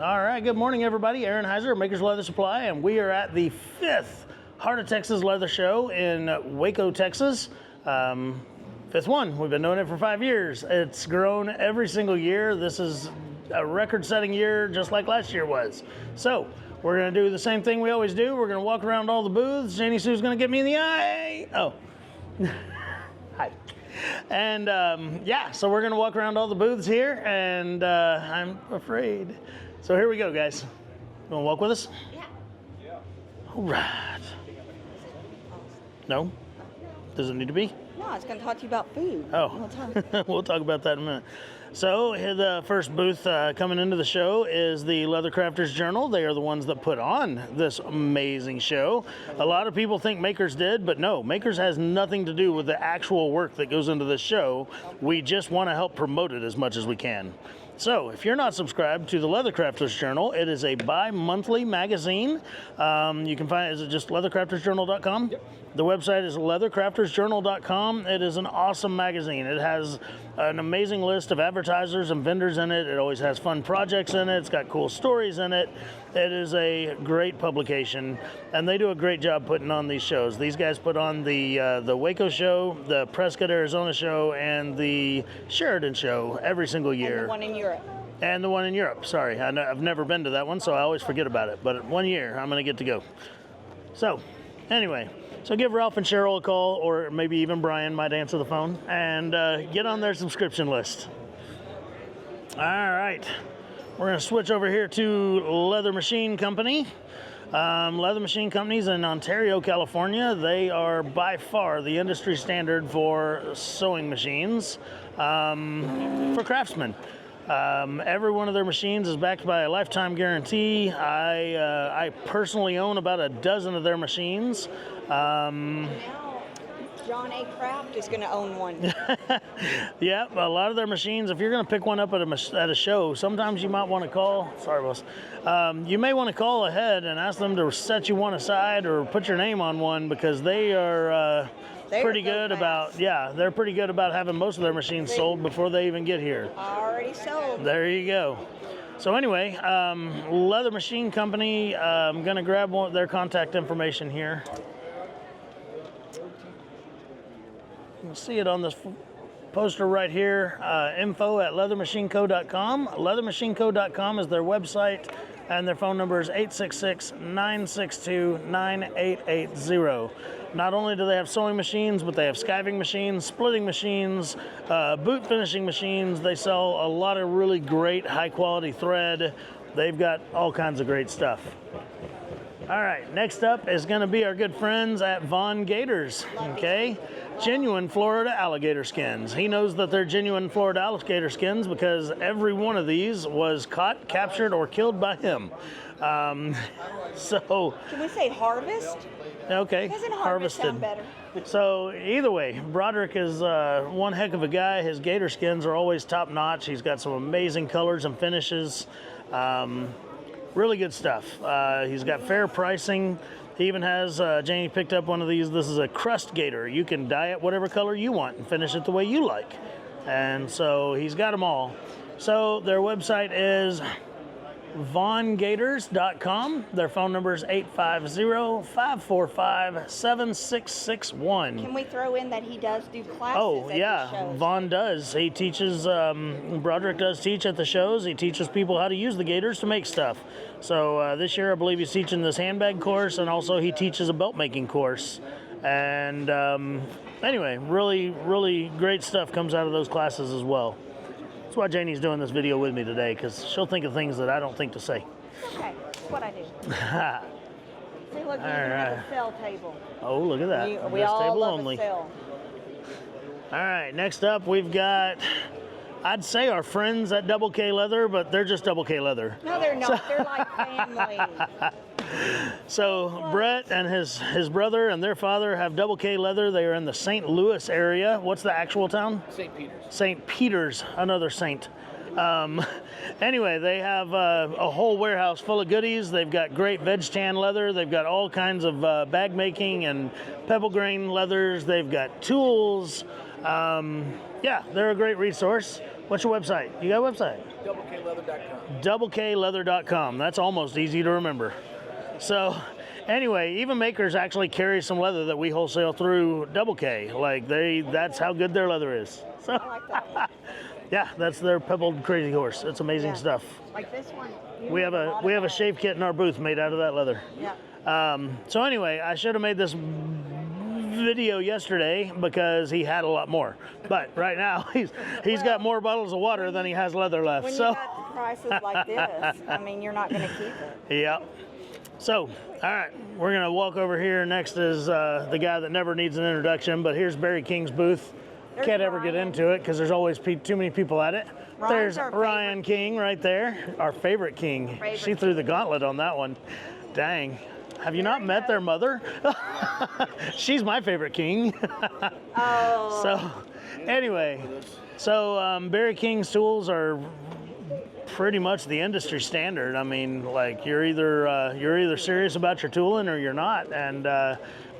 All right, good morning, everybody. Aaron Heiser, Makers Leather Supply, and we are at the 5th Heart of Texas Leather Show in Waco, Texas. Fifth one. We've been doing it for 5 years. It's grown every single year. This is a record-setting year, just like last year was. So we're going to do the same thing we always do. We're going to walk around all the booths. Janie Sue's going to get me in the eye. Oh. Hi. And yeah, so we're going to walk around all the booths here, and I'm afraid. So here we go, guys. You want to walk with us? Yeah. All right. No? Does it need to be? No, I was going to talk to you about food. Oh, we'll talk about that in a minute. So the first booth coming into the show is the Leathercrafters Journal. They are the ones that put on this amazing show. A lot of people think Makers did, but no, Makers has nothing to do with the actual work that goes into this show. We just want to help promote it as much as we can. So if you're not subscribed to the Leathercrafters Journal, it is a bi-monthly magazine. You can find it, is it just leathercraftersjournal.com? Yep. The website is leathercraftersjournal.com. It is an awesome magazine. It has an amazing list of advertisers and vendors in it. It always has fun projects in it. It's got cool stories in it. It is a great publication, and they do a great job putting on these shows. These guys put on the Waco show, the Prescott, Arizona show, and the Sheridany show every single year. And the one in Europe. And the one in Europe. Sorry, I've never been to that one, so I always forget about it. But 1 year, I'm going to get to go. So, anyway. So give Ralph and Cheryl a call, or maybe even Brian might answer the phone, and get on their subscription list. All right. We're going to switch over here to Leather Machine Company. Leather Machine Company's in Ontario, California. They are by far the industry standard for sewing machines for craftsmen. Every one of their machines is backed by a lifetime guarantee. I personally own about a dozen of their machines. Now, John A. Kraft is going to own one. Yeah, a lot of their machines, if you're going to pick one up at a show, sometimes you might want to call, sorry boss, you may want to call ahead and ask them to set you one aside or put your name on one, because they are pretty good about, yeah, they're pretty good about having most of their machines sold before they even get here. Already sold. There you go. So anyway, Leather Machine Company, I'm going to grab their contact information here. You can see it on this poster right here, info@leathermachineco.com. Leathermachineco.com is their website, and their phone number is 866-962-9880. Not only do they have sewing machines, but they have skiving machines, splitting machines, boot finishing machines. They sell a lot of really great high-quality thread. They've got all kinds of great stuff. All right, next up is going to be our good friends at Von Gators, okay? Genuine Florida alligator skins. He knows that they're genuine Florida alligator skins because every one of these was caught, captured, or killed by him. So... Can we say harvest? Okay, Doesn't harvest sound better? So either way, Broderick is one heck of a guy. His gator skins are always top notch. He's got some amazing colors and finishes. Really good stuff. He's got fair pricing. He even has, Janie picked up one of these. This is a crust gator. You can dye it whatever color you want and finish it the way you like. And so he's got them all. So their website is vongators.com. Their phone number is 850-545-7661. Can we throw in that he does do classes Oh, at yeah, the shows? Vaughn does. He teaches, Broderick does teach at the shows. He teaches people how to use the gators to make stuff. So this year, I believe he's teaching this handbag course, and also he teaches a belt making course. And anyway, really, really great stuff comes out of those classes as well. That's why Janie's doing this video with me today, because she'll think of things that I don't think to say. Okay, that's what I do. See, look, you All even have right. a sell table. Oh, look at that. We This all table love only. a sell. All right, next up we've got, I'd say our friends at Double K Leather, but they're just Double K Leather. No, they're not. They're like family. So Brett and his brother and their father have Double K Leather. They are in the St. Louis area. What's the actual town? St. Peter's. St. Peter's, another saint. Anyway, they have a whole warehouse full of goodies. They've got great veg tan leather. They've got all kinds of bag making and pebble grain leathers. They've got tools. Yeah, they're a great resource. What's your website? You got a website? doublekleather.com. That's almost easy to remember. So anyway, Even Makers actually carries some leather that we wholesale through Double K. Like that's how good their leather is. So I like that one. yeah, that's their pebbled crazy horse. It's amazing Yeah. stuff. Like this one. We have a shave kit in our booth made out of that leather. Yeah. So anyway, I should have made this video yesterday because he had a lot more. But right now he's got more bottles of water than he has leather left. When So you got prices like this, I mean, you're not going to keep it. yeah. So, all right, we're gonna walk over here. Next is the guy that never needs an introduction, but here's Barry King's booth. There's Can't ever get Ryan. into it because there's always too many people at it. Ryan's There's our Ryan King right there, our favorite king. Favorite She threw the gauntlet on that one. Dang. Have you not met their mother? She's my favorite king. Oh. So, anyway, Barry King's tools are pretty much the industry standard. I mean, like you're either serious about your tooling or you're not. And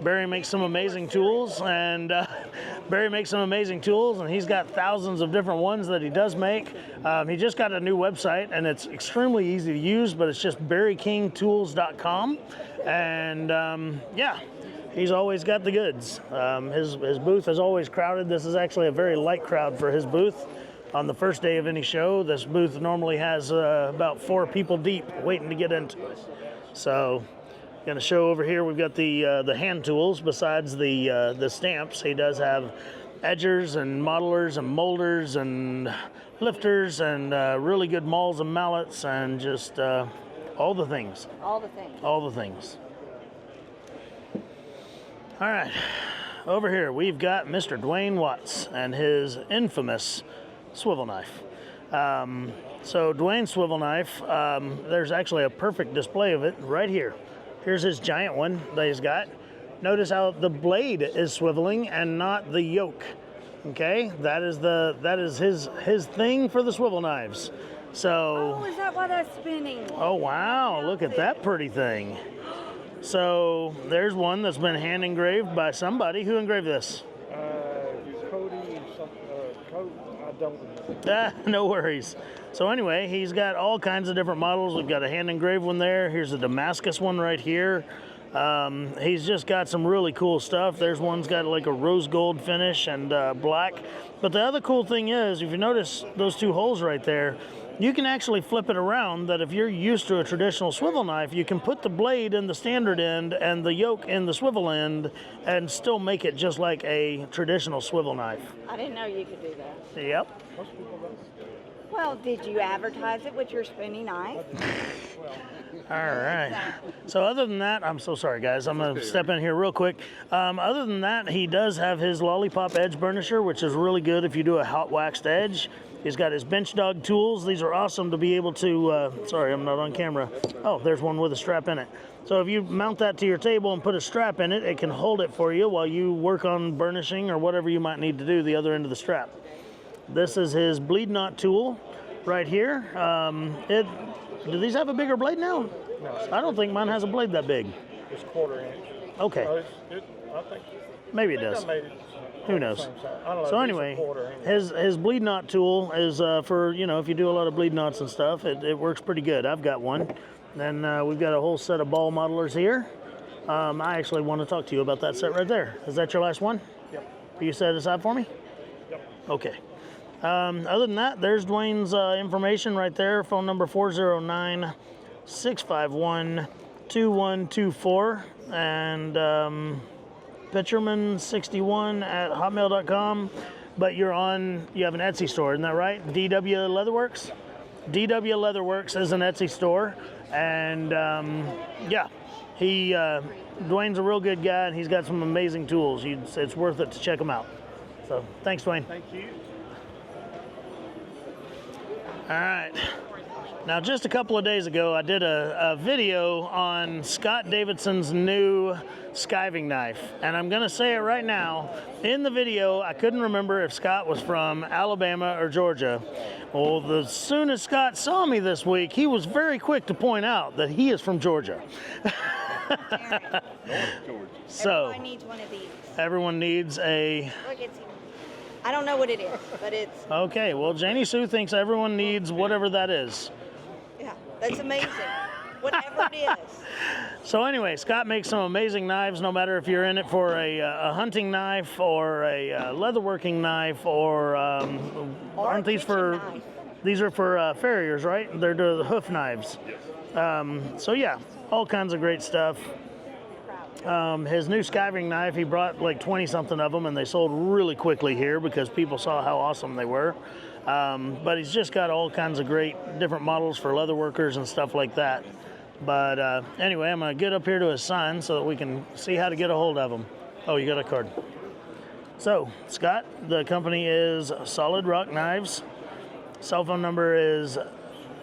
Barry makes some amazing tools, and he's got thousands of different ones that he does make. He just got a new website, and it's extremely easy to use, but it's just barrykingtools.com. And yeah, he's always got the goods. His booth is always crowded. This is actually a very light crowd for his booth. On the first day of any show, this booth normally has about 4 people deep waiting to get into it. So, gonna show over here. We've got the hand tools besides the stamps. He does have edgers and modelers and molders and lifters and really good mauls and mallets and just all the things. All the things. All the things. All right, over here we've got Mr. Dwayne Watts and his infamous swivel knife. So Dwayne's swivel knife, there's actually a perfect display of it right here. Here's his giant one that he's got. Notice how the blade is swiveling and not the yoke. Okay, that is his thing for the swivel knives. So. Oh, is that why that's spinning? Oh wow! Look at that pretty thing. So there's one that's been hand engraved by somebody. Who engraved this? Cody, I don't remember. No worries. So anyway, he's got all kinds of different models. We've got a hand engraved one there. Here's a Damascus one right here. He's just got some really cool stuff. There's one's got like a rose gold finish and black. But the other cool thing is, if you notice those 2 holes right there, you can actually flip it around that if you're used to a traditional swivel knife, you can put the blade in the standard end and the yoke in the swivel end and still make it just like a traditional swivel knife. I didn't know you could do that. Yep. Well, did you advertise it with your spinning knife? All right. So other than that, I'm so sorry, guys. I'm going to step in here real quick. Other than that, he does have his Lollipop Edge Burnisher, which is really good if you do a hot waxed edge. He's got his bench dog tools. These are awesome to be able to, sorry, I'm not on camera. Oh, there's one with a strap in it. So if you mount that to your table and put a strap in it, it can hold it for you while you work on burnishing or whatever you might need to do the other end of the strap. This is his bleed knot tool right here. Do these have a bigger blade now? No. I don't think mine has a blade that big. It's 1/4 inch. Okay. I think Maybe it I does. made it Who knows? same size. I don't know, So it's anyway, 1/4 inch. his bleed knot tool is for, if you do a lot of bleed knots and stuff, it works pretty good. I've got one. Then we've got a whole set of ball modelers here. I actually want to talk to you about that set right there. Is that your last one? Yep. Will you set it aside for me? Yep. Okay. Other than that, there's Dwayne's information right there. Phone number 409-651-2124 and pitcherman61@hotmail.com. But you have an Etsy store, isn't that right? DW Leatherworks? DW Leatherworks is an Etsy store. And yeah, Dwayne's a real good guy and he's got some amazing tools. It's worth it to check him out. So thanks, Dwayne. Thank you. All right. Now, just a couple of days ago, I did a video on Scott Davidson's new skiving knife. And I'm going to say it right now. In the video, I couldn't remember if Scott was from Alabama or Georgia. Well, as soon as Scott saw me this week, he was very quick to point out that he is from Georgia. Georgia. So, Everybody needs one of these. everyone needs a... Look, it's I don't know what it is, but it's, Okay, well, Janie Sue thinks everyone needs whatever that is. yeah, that's amazing. Whatever it is. So anyway, Scott makes some amazing knives, no matter if you're in it for a hunting knife or a leatherworking knife, or aren't these for? Kitchen knife. These are for farriers, right? They're the hoof knives. So yeah, all kinds of great stuff. His new skiving knife, he brought like 20 something of them, and they sold really quickly here because people saw how awesome they were. But he's just got all kinds of great different models for leather workers and stuff like that. But anyway, I'm going to get up here to his sign so that we can see how to get a hold of him. Oh, you got a card. So, Scott, the company is Solid Rock Knives. Cell phone number is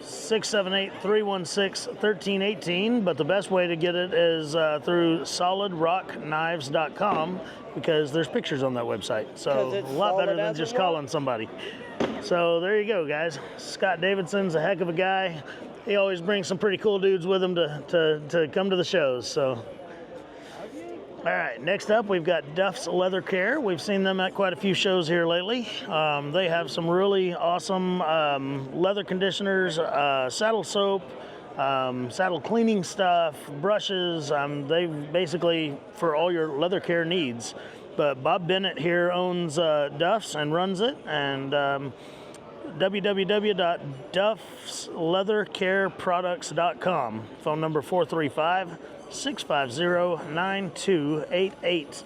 678-316-1318, but the best way to get it is through solidrockknives.com, because there's pictures on that website. So a lot better than just calling somebody. So there you go, guys. Scott Davidson's a heck of a guy. He always brings some pretty cool dudes with him to come to the shows. So, all right, next up we've got Duffs Leather Care. We've seen them at quite a few shows here lately. They have some really awesome leather conditioners, saddle soap, saddle cleaning stuff, brushes. They basically for all your leather care needs. But Bob Bennett here owns Duffs and runs it, and www.duffsleathercareproducts.com. Phone number 435-650-9288.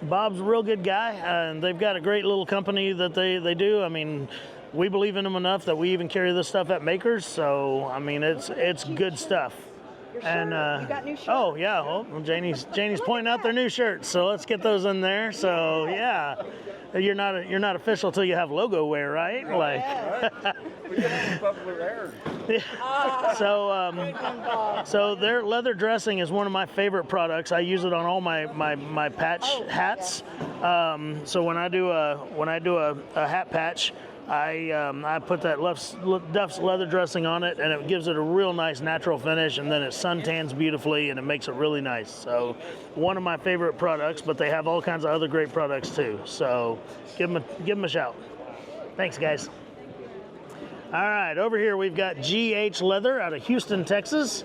Bob's a real good guy, and they've got a great little company that they do. I mean, we believe in them enough that we even carry this stuff at Makers. So I mean, it's good stuff. And you got new shirts. oh yeah, well, Janie's pointing out their new shirts, so let's get those in there. So yeah, you're not official till you have logo wear, right? Like, so their leather dressing is one of my favorite products. I use it on all my patch hats. So when I do a hat patch, I put that Duff's leather dressing on it, and it gives it a real nice natural finish, and then it suntans beautifully, and it makes it really nice. So one of my favorite products, but they have all kinds of other great products too. So give them a shout. Thanks, guys. All right, over here we've got GH Leather out of Houston, Texas.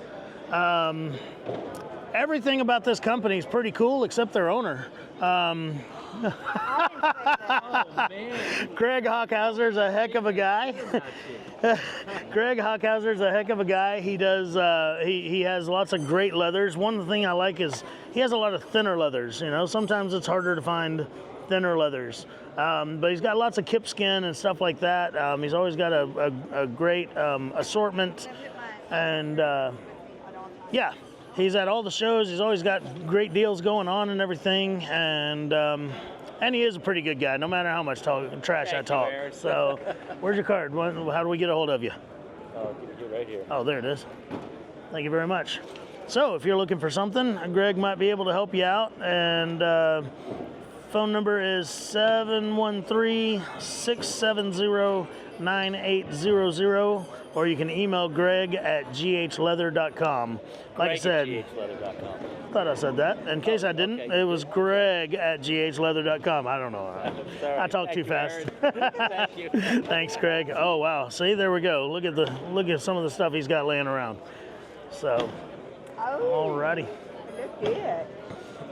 Everything about this company is pretty cool except their owner. Greg Hockhauser's a heck of a guy. Greg Hockhauser's a heck of a guy. He does. He has lots of great leathers. One thing I like is he has a lot of thinner leathers. You know, sometimes it's harder to find thinner leathers, but he's got lots of kip skin and stuff like that. He's always got a great assortment, and yeah. He's at all the shows. He's always got great deals going on and everything, and he is a pretty good guy, no matter how much trash I talk. So, where's your card? How do we get a hold of you? You're right here. Oh, there it is. Thank you very much. So, if you're looking for something, Greg might be able to help you out, and phone number is 713-670-9800, or you can email Greg at ghleather.com. Like I said, I thought I said that. In case I didn't, it was Greg at ghleather.com. I don't know. I talk too fast. Thank you. Thanks, Greg. Oh wow. See, there we go. Look at some of the stuff he's got laying around. So, alrighty. Look good.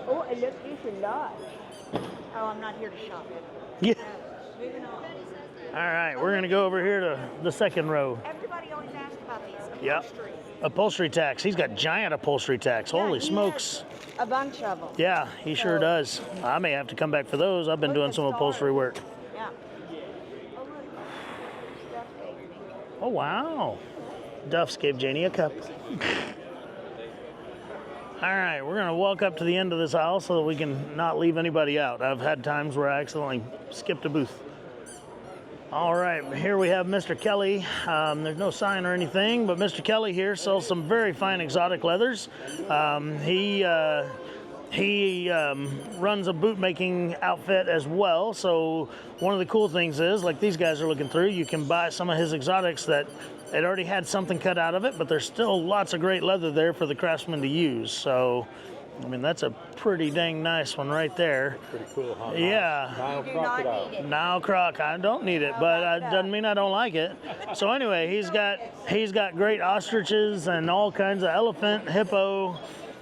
Oh, I look this a lot. Oh, I'm not here to shop it. Yeah. Moving on. All right, we're gonna go over here to the second row. Everybody always asks about these. Yep. Upholstery tacks. He's got giant upholstery tacks. Yeah, Holy he smokes. has a bunch of them. Yeah, he sure does. I may have to come back for those. I've been Look doing at some the upholstery stars. work. Yeah. Oh, look. Stuff gave me. Oh, wow. Duffs gave Janie a cup. All right, we're going to walk up to the end of this aisle so that we can not leave anybody out. I've had times where I accidentally skipped a booth. All right, here we have Mr. Kelly. There's no sign or anything, but Mr. Kelly here sells some very fine exotic leathers. He runs a boot making outfit as well. So one of the cool things is, like these guys are looking through, you can buy some of his exotics that it already had something cut out of it, but there's still lots of great leather there for the craftsman to use. So I mean, that's a pretty dang nice one right there. Pretty cool, huh? Yeah. Nile You do not crocodile. need it. Nile croc. I don't need it, but it doesn't mean I don't like it. So anyway, he's got great ostriches and all kinds of elephant, hippo,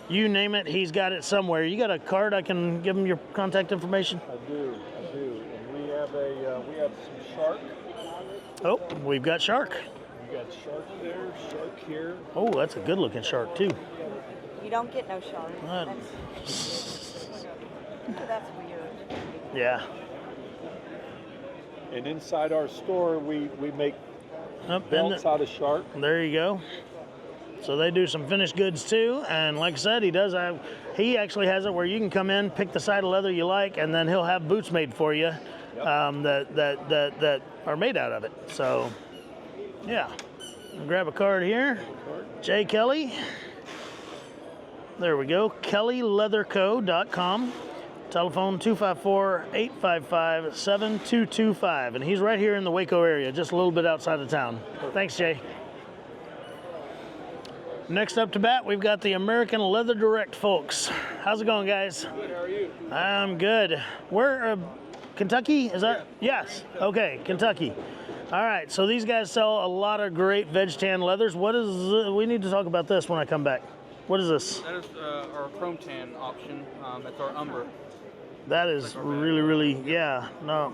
you name it. He's got it somewhere. You got a card? I can give him your contact information. I do. And we have some shark. Oh, we've got shark. We got shark there, shark here. Oh, that's a good looking shark too. You don't get no shark. Uh, That's weird. Yeah. And inside our store, we make Up in belts out of shark. There you go. So they do some finished goods too, and like I said, he actually has it where you can come in, pick the side of leather you like, and then he'll have boots made for you that are made out of it. So yeah, I'll grab a card here. Jay Kelly. There we go. KellyLeatherCo.com. Telephone 254-855-7225. And he's right here in the Waco area, just a little bit outside of town. Thanks, Jay. Next up to bat, we've got the American Leather Direct folks. How's it going, guys? Good, how are you? I'm good. Where, Kentucky? Is that? Yes. Okay, Kentucky. All right, so these guys sell a lot of great veg tan leathers. What is, we need to talk about this when I come back. What is this? That is our chrome tan option. That's our umber. That is really, yeah. No,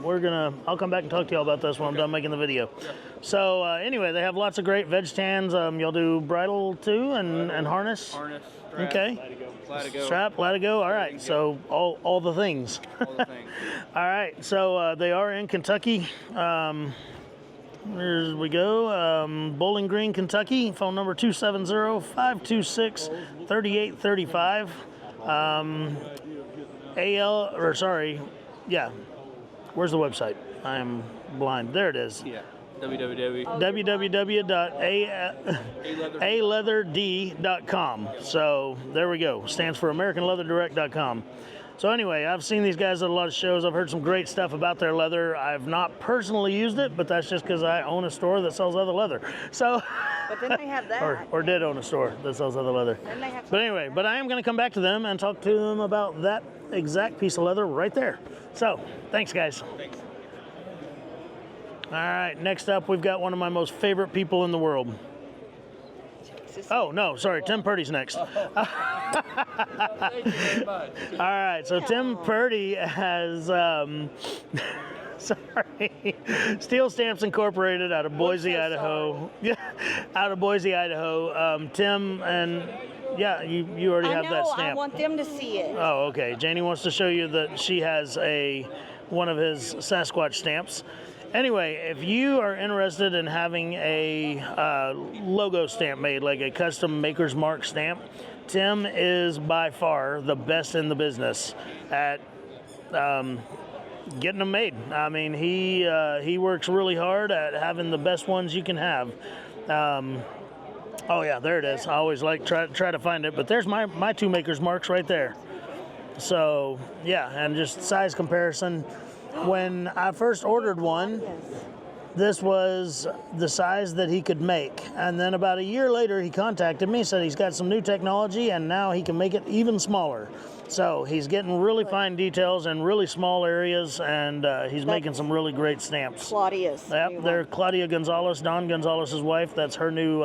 I'll come back and talk to y'all about this when I'm done making the video. Yeah. So anyway, they have lots of great veg tans. Y'all do bridle too and harness? Harness, strap, Okay. latigo. Strap, latigo, all right. So all the things. All the things. All right, so they are in Kentucky. Here we go. Bowling Green, Kentucky. Phone number 270-526-3835. Where's the website? I'm blind. There it is. Yeah. www. www.aleatherd.com. So there we go. Stands for AmericanLeatherDirect.com. So anyway, I've seen these guys at a lot of shows. I've heard some great stuff about their leather. I've not personally used it, but that's just because I own a store that sells other leather. So, But then they have that. or did own a store that sells other leather. Then they have But anyway, but I am going to come back to them and talk to them about that exact piece of leather right there. So, thanks, guys. Thanks. All right, next up, we've got one of my most favorite people in the world. Oh, no, sorry, Tim Purdy's next. Thank you very much. All right, so Tim Purdy has, Steel Stamps Incorporated out of Boise, Idaho. Yeah, out of Boise, Idaho. Tim, and yeah, you already have that stamp. I want them to see it. Oh, okay. Janie wants to show you that she has one of his Sasquatch stamps. Anyway, if you are interested in having a logo stamp made, like a custom Maker's Mark stamp, Tim is by far the best in the business at getting them made. I mean, he works really hard at having the best ones you can have. Oh yeah, there it is. I always like try to find it, but there's my two Maker's Marks right there. So yeah, and just size comparison. When I first ordered one, this was the size that he could make. And then about a year later, he contacted me, said he's got some new technology, and now he can make it even smaller. So he's getting really fine details in really small areas, and he's making some really great stamps. Claudia's. Yep, they're Claudia Gonzalez, Don Gonzalez's wife. That's her new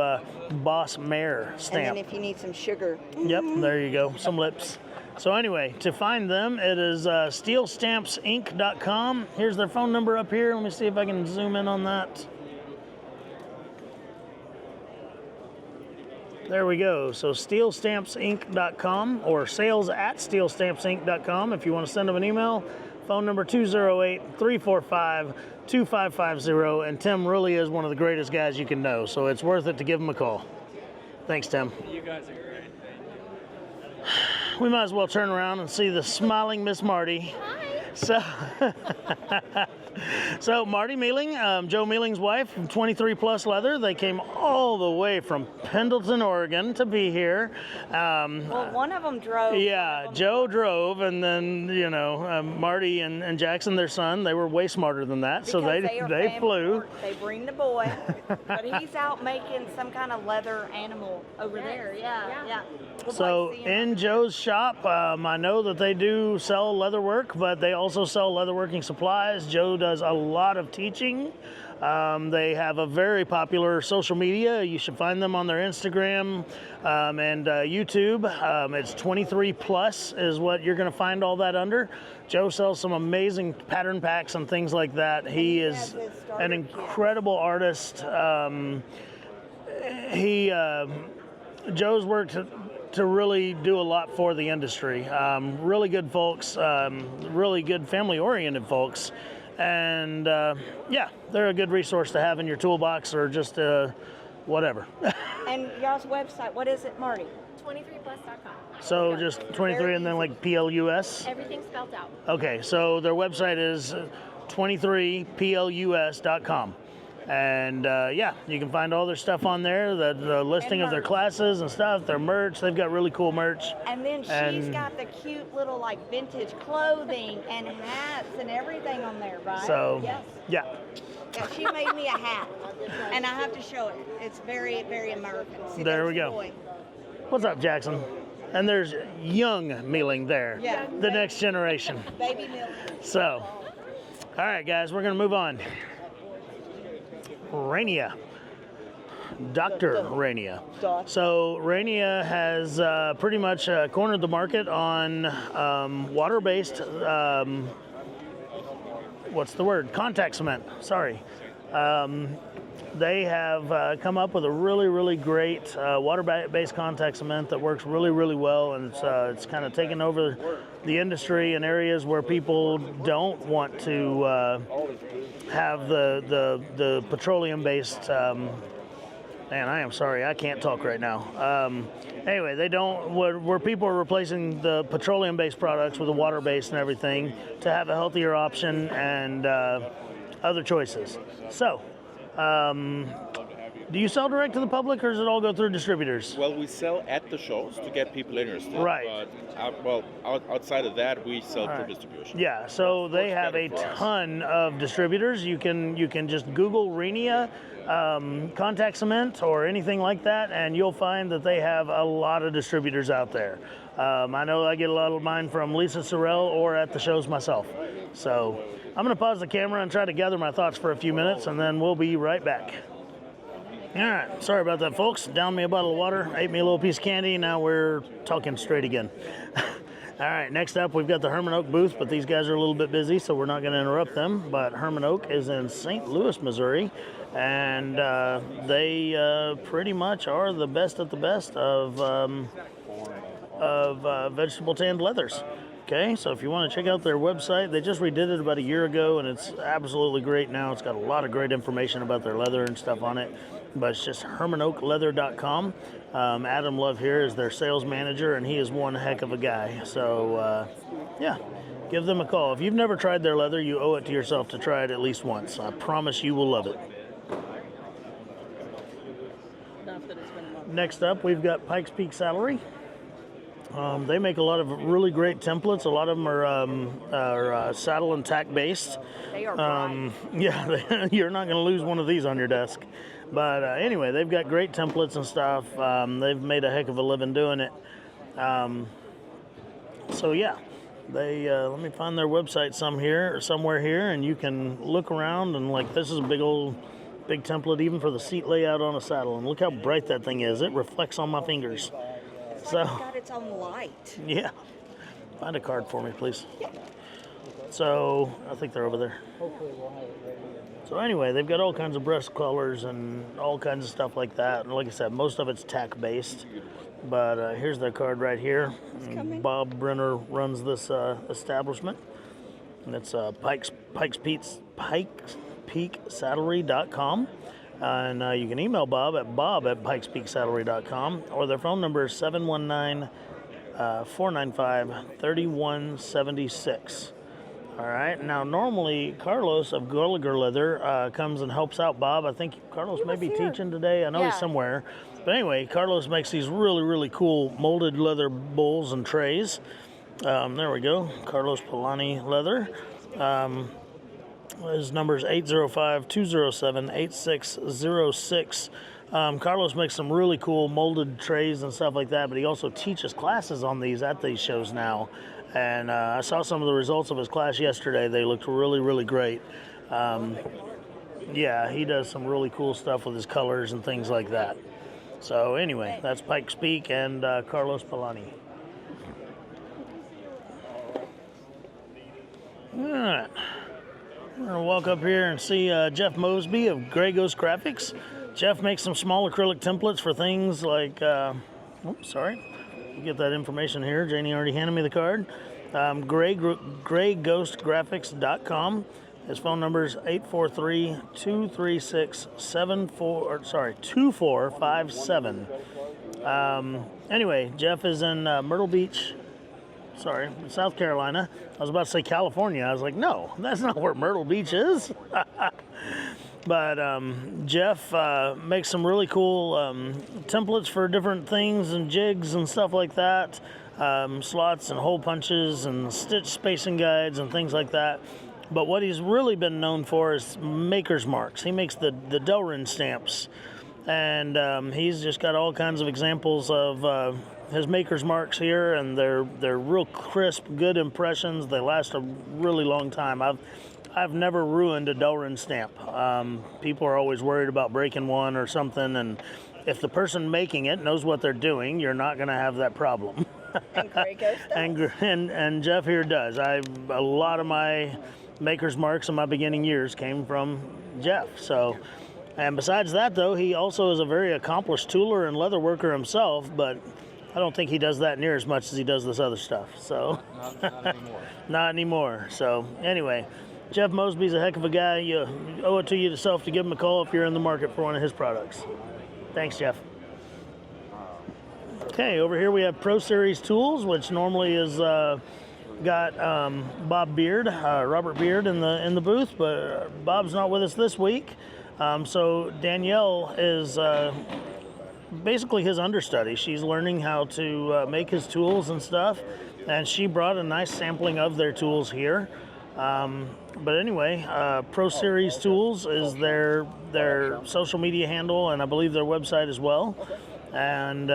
Boss Mare stamp. And then if you need some sugar. Yep, there you go, some lips. So anyway, to find them, it is steelstampsinc.com. Here's their phone number up here. Let me see if I can zoom in on that. There we go. So steelstampsinc.com or sales@steelstampsinc.com if you want to send them an email. Phone number 208-345-2550. And Tim really is one of the greatest guys you can know, so it's worth it to give him a call. Thanks, Tim. You guys are great. Thank you. We might as well turn around and see the smiling Miss Marty. Hi. So, so Marty Mealing, Joe Mealing's wife from 23 Plus Leather, they came all the way from Pendleton, Oregon to be here. Well, one of them drove. Yeah, Joe drove, and then, you know, Marty and Jackson, their son, they were way smarter than that, so Because they flew. They bring the boy, but he's out making some kind of leather animal over there. Yeah. We'll So probably see him. in Joe's shop, I know that they do sell leather work, but they also sell leatherworking supplies. Joe does a lot of teaching. They have a very popular social media. You should find them on their Instagram and YouTube. It's 23 Plus is what you're going to find all that under. Joe sells some amazing pattern packs and things like that. He is an incredible artist. Joe's worked to really do a lot for the industry. Really good folks, really good family-oriented folks. And yeah, they're a good resource to have in your toolbox or just whatever. And y'all's website, what is it, Marty? 23plus.com. So just 23 and then like PLUS? Everything's spelled out. Okay, so their website is 23plus.com. And yeah, you can find all their stuff on there, the listing of their classes and stuff, their merch. They've got really cool merch. And then she's got the cute little like vintage clothing and hats and everything on there, right? So, yes. yeah. Yeah, she made me a hat, and I have to show it. It's very, very American. See, There we there's go. the boy. What's up, Jackson? And there's young Mealing there, Yeah. the next generation. Baby milk. So, all right, guys, we're going to move on. Raineia. Dr. Raineia. So Raineia has pretty much cornered the market on water-based, what's the word? Contact cement, sorry. They have come up with a really, really great water-based contact cement that works really, really well, and it's kind of taken over the industry in areas where people don't want to have the petroleum-based. Man, I am sorry, I can't talk right now. Anyway, they don't where people are replacing the petroleum-based products with the water-based and everything to have a healthier option and other choices. So. Do you sell direct to the public, or does it all go through distributors? Well, we sell at the shows to get people interested. Right. But outside of that, we sell through distribution. Yeah. So they have a better for us. ton of distributors. You can just Google Raineia contact cement or anything like that, and you'll find that they have a lot of distributors out there. I know I get a lot of mine from Lisa Sorrell or at the shows myself. So I'm going to pause the camera and try to gather my thoughts for a few minutes, and then we'll be right back. All right, sorry about that, folks. Downed me a bottle of water, ate me a little piece of candy. Now we're talking straight again. All right, next up, we've got the Herman Oak booth, but these guys are a little bit busy, so we're not going to interrupt them. But Herman Oak is in St. Louis, Missouri, and they pretty much are the best at the best of vegetable tanned leathers. Okay, so if you want to check out their website, they just redid it about a year ago, and it's absolutely great now. It's got a lot of great information about their leather and stuff on it, but it's just HermanOakLeather.com. Adam Love here is their sales manager, and he is one heck of a guy. So, yeah, give them a call. If you've never tried their leather, you owe it to yourself to try it at least once. I promise you will love it. Next up, we've got Pikes Peak Saddlery. They make a lot of really great templates. A lot of them are saddle and tack based. They are bright. Yeah, you're not going to lose one of these on your desk. But anyway, they've got great templates and stuff. They've made a heck of a living doing it. So yeah, they let me find their website somewhere here, and you can look around and like this is a big template even for the seat layout on a saddle. And look how bright that thing is. It reflects on my fingers. It's like it's got its own light. Yeah. Find a card for me, please. So, I think they're over there. So anyway, they've got all kinds of breast collars and all kinds of stuff like that. And like I said, most of it's tack-based. But here's their card right here. Bob Brenner runs this establishment. And it's PikesPeakSaddlery.com. And you can email Bob at bob@pikespeaksaddlery.com, or their phone number is 719-495-3176. All right. Now, normally Carlos of GreyGo Leather comes and helps out Bob. I think Carlos may be teaching today. I know he's somewhere. But anyway, Carlos makes these really, really cool molded leather bowls and trays. There we go. Carlos Polani Leather. His number is 805-207-8606. Carlos makes some really cool molded trays and stuff like that, but he also teaches classes on these at these shows now. And I saw some of the results of his class yesterday. They looked really, really great. Yeah, he does some really cool stuff with his colors and things like that. So anyway, that's Pikes Peak and Carlos Polani. All right. We're going to walk up here and see Jeff Mosby of GreyGo Graphics. Jeff makes some small acrylic templates for things like, get that information here. Janie already handed me the card. GreyGhostGraphics.com. His phone number is 843-236-2457. Anyway, Jeff is in Myrtle Beach, South Carolina. I was about to say California. I was like, no, that's not where Myrtle Beach is. But Jeff makes some really cool templates for different things and jigs and stuff like that. Slots and hole punches and stitch spacing guides and things like that. But what he's really been known for is maker's marks. He makes the Delrin stamps. And he's just got all kinds of examples of his maker's marks here, and they're real crisp, good impressions. They last a really long time. I've never ruined a Delrin stamp. People are always worried about breaking one or something, and if the person making it knows what they're doing, you're not going to have that problem. And GreyGo does. And Jeff here does. A lot of my maker's marks in my beginning years came from Jeff. So, and besides that, though, he also is a very accomplished tooler and leather worker himself, but I don't think he does that near as much as he does this other stuff. So, Not anymore. Not anymore. So, anyway, Jeff Mosby's a heck of a guy. You owe it to yourself to give him a call if you're in the market for one of his products. Thanks, Jeff. Okay, over here we have Pro Series Tools, which normally is got Bob Beard, Robert Beard in the booth, but Bob's not with us this week. So Danielle is basically his understudy. She's learning how to make his tools and stuff, and she brought a nice sampling of their tools here. But anyway, Pro Series Tools is their social media handle, and I believe their website as well. And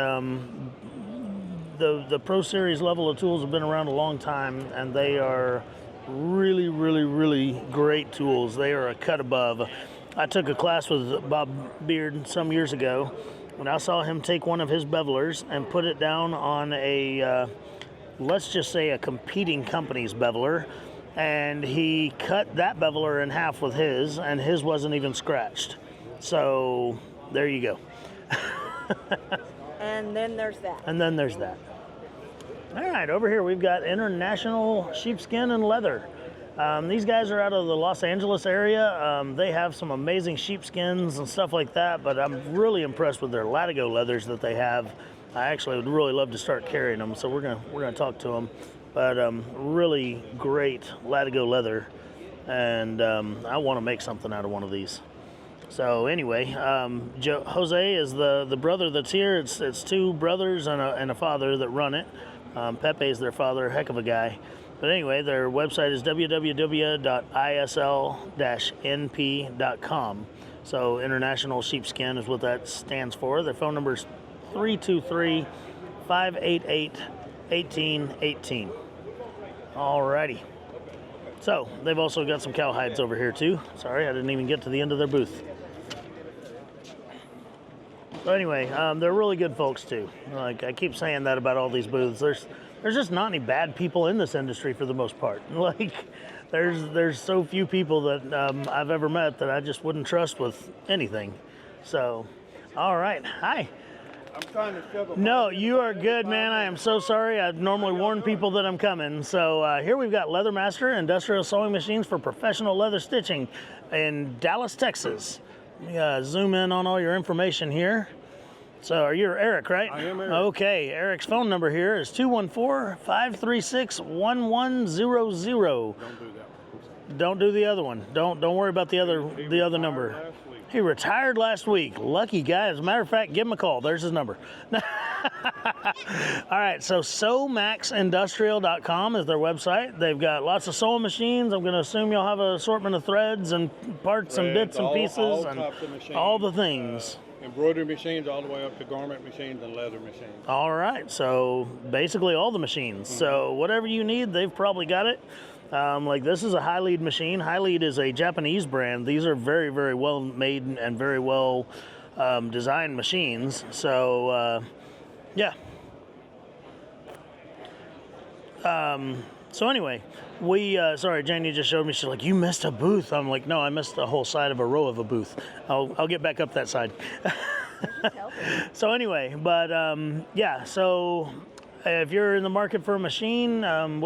the Pro Series level of tools have been around a long time, and they are really, really, really great tools. They are a cut above. I took a class with Bob Beard some years ago when I saw him take one of his bevelers and put it down on a, let's just say a competing company's beveler, and he cut that beveler in half with his, and his wasn't even scratched. So there you go. And then there's that. And then there's that. All right, over here we've got International Sheepskin and Leather. These guys are out of the Los Angeles area. They have some amazing sheepskins and stuff like that, but I'm really impressed with their Latigo leathers that they have. I actually would really love to start carrying them, so we're gonna talk to them. But really great Latigo leather, and I want to make something out of one of these. So anyway, Jose is the brother that's here. It's two brothers and a father that run it. Pepe is their father, heck of a guy. But anyway, their website is www.isl-np.com. So International Sheepskin is what that stands for. Their phone number is 323-588-1818. Alrighty. So they've also got some cowhides over here too. Sorry, I didn't even get to the end of their booth. So anyway, they're really good folks too. Like I keep saying that about all these booths. There's just not any bad people in this industry for the most part. Like there's so few people that I've ever met that I just wouldn't trust with anything. So, all right, hi. I'm trying to shove them. No, you are good, man. I am so sorry. I normally warn people that I'm coming. So here we've got Leathermaster industrial sewing machines for professional leather stitching in Dallas, Texas. Let me zoom in on all your information here. So you're Eric, right? I am Eric. Okay, Eric's phone number here is 214-536-1100. Don't do that. Don't do the other one. Don't worry about the other number. Last week. He retired last week. Lucky guy. As a matter of fact, give him a call. There's his number. All right, so sewmaxindustrial.com is their website. They've got lots of sewing machines. I'm going to assume you'll have an assortment of threads and parts and bits and pieces all and types of machines, all the things. Embroidery machines all the way up to garment machines and leather machines. All right, so basically all the machines. So whatever you need, they've probably got it. Like this is a High Lead machine. High Lead is a Japanese brand. These are very, very well made and very well designed machines. So yeah. So anyway, sorry, Janie just showed me. She's like, "You missed a booth." I'm like, "No, I missed the whole side of a row of a booth. I'll get back up that side." So anyway, but yeah. So if you're in the market for a machine, I'm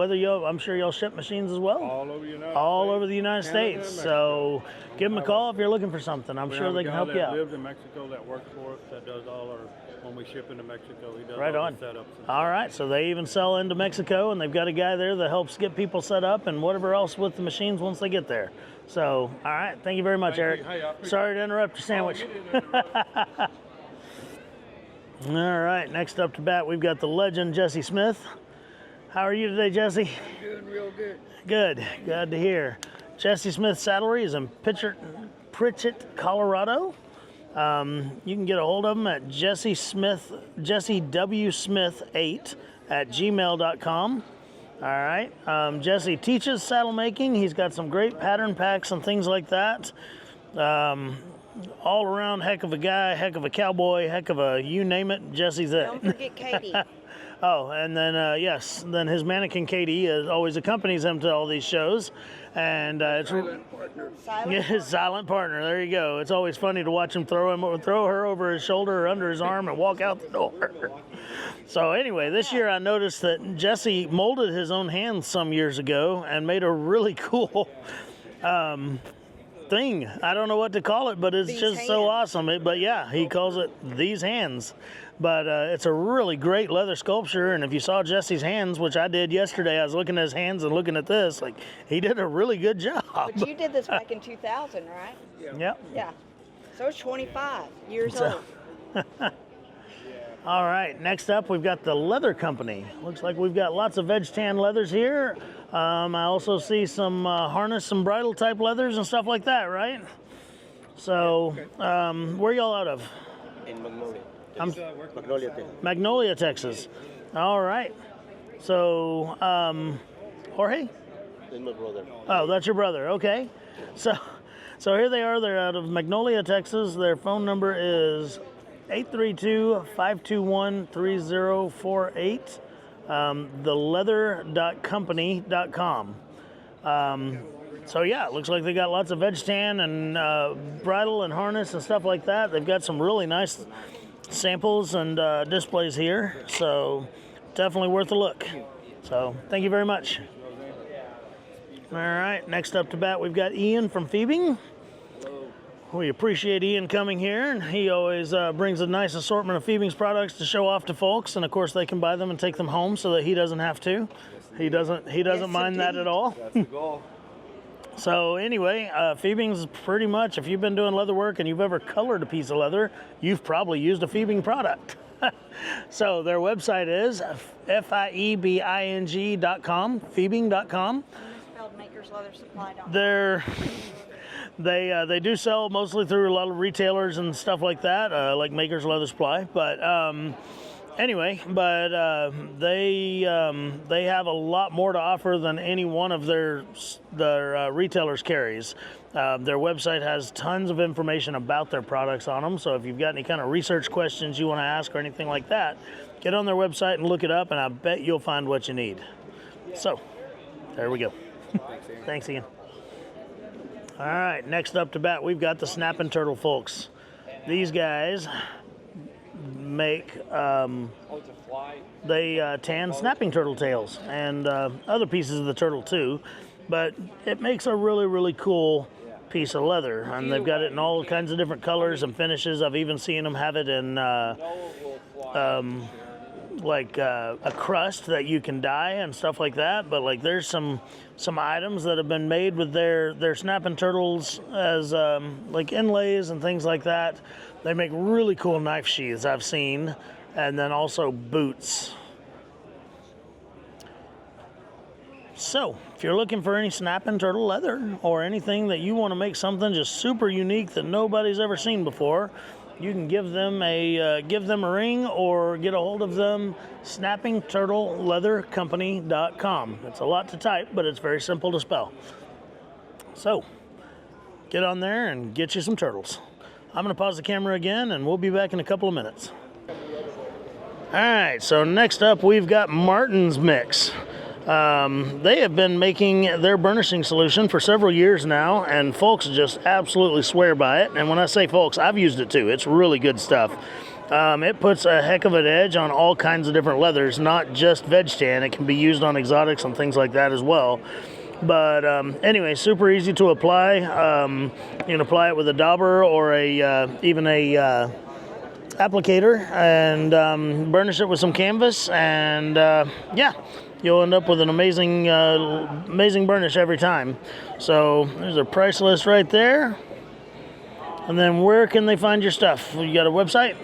sure y'all ship machines as well. All over the United States. All over the United Canada, States. Mexico. So give them a call if you're looking for something. I'm sure they can help you out. We have a guy that lives in Mexico that works for us that does all our, when we ship into Mexico, he does Right all on. the setups. All right, so they even sell into Mexico, and they've got a guy there that helps get people set up and whatever else with the machines once they get there. So, all right, thank you very much, Thank Eric. you. Hey, I appreciate Sorry to interrupt your sandwich. You didn't interrupt. All right, next up to bat, we've got the legend, Jesse Smith. How are you today, Jesse? Doing real good. Good, glad to hear. Jesse Smith Saddlery is in Pritchett, Colorado. You can get a hold of him at jessewsmith8@gmail.com. All right. Jesse teaches saddle making. He's got some great pattern packs and things like that. All around heck of a guy, heck of a cowboy, heck of a you name it, Jesse's it. Don't forget Katie. Oh, and then yes, then his mannequin Katie always accompanies him to all these shows, and it's Silent partner. yeah, his silent partner. There you go. It's always funny to watch him throw her over his shoulder or under his arm and walk out the door. So anyway, this year I noticed that Jesse molded his own hands some years ago and made a really cool thing. I don't know what to call it, but it's These just so hands. awesome. But yeah, he calls it These Hands. But it's a really great leather sculpture, and if you saw Jesse's hands, which I did yesterday, I was looking at his hands and looking at this, like, he did a really good job. But you did this back in 2000, right? Yep. Yeah. So it's 25 years So- old. All right, next up we've got the Leather Company. Looks like we've got lots of veg tan leathers here. I also see some harness and bridle type leathers and stuff like that, right? So, where y'all out of? In Magnolia. I'm Magnolia, Texas. Magnolia, Texas. All right. So, Jorge? This is my brother. Oh, that's your brother. Okay. So here they are. They're out of Magnolia, Texas. Their phone number is 832-521-3048. Theleather.company.com. So yeah, it looks like they got lots of veg tan and bridle and harness and stuff like that. They've got some really nice samples and displays here. So definitely worth a look. So thank you very much. All right, next up to bat, we've got Ian from Feebing. We appreciate Ian coming here, and he always brings a nice assortment of Feebing's products to show off to folks, and of course they can buy them and take them home so that he doesn't have to. He doesn't mind that at all. That's the goal. So anyway, Feebing's pretty much, if you've been doing leather work and you've ever colored a piece of leather, you've probably used a Feebing product. So their website is fiebing.com, feebing.com. Spelled makersleathersupply.com. They do sell mostly through a lot of retailers and stuff like that, like Makers Leather Supply. But anyway, they have a lot more to offer than any one of their retailers carries. Their website has tons of information about their products on them. So if you've got any kind of research questions you want to ask or anything like that, get on their website and look it up, and I bet you'll find what you need. So there we go. Thanks, Ian. All right, next up to bat, we've got the Snapping Turtle folks. These guys make, they tan snapping turtle tails and other pieces of the turtle too, but it makes a really, really cool piece of leather, and they've got it in all kinds of different colors and finishes. I've even seen them have it in like a crust that you can dye and stuff like that. But like there's some items that have been made with their snapping turtles as like inlays and things like that. They make really cool knife sheaths I've seen, and then also boots. So if you're looking for any snapping turtle leather or anything that you want to make something just super unique that nobody's ever seen before, you can give them a ring or get a hold of them. snappingturtleleathercompany.com. It's a lot to type, but it's very simple to spell. So get on there and get you some turtles. I'm going to pause the camera again, and we'll be back in a couple of minutes. All right, so next up we've got Martin's Mix. They have been making their burnishing solution for several years now, and folks just absolutely swear by it. And when I say folks, I've used it too. It's really good stuff. It puts a heck of an edge on all kinds of different leathers, not just veg tan. It can be used on exotics and things like that as well. But anyway, super easy to apply. You can apply it with a dauber or even a applicator, and burnish it with some canvas, and yeah, you'll end up with an amazing burnish every time. So there's a price list right there. And then where can they find your stuff? You got a website?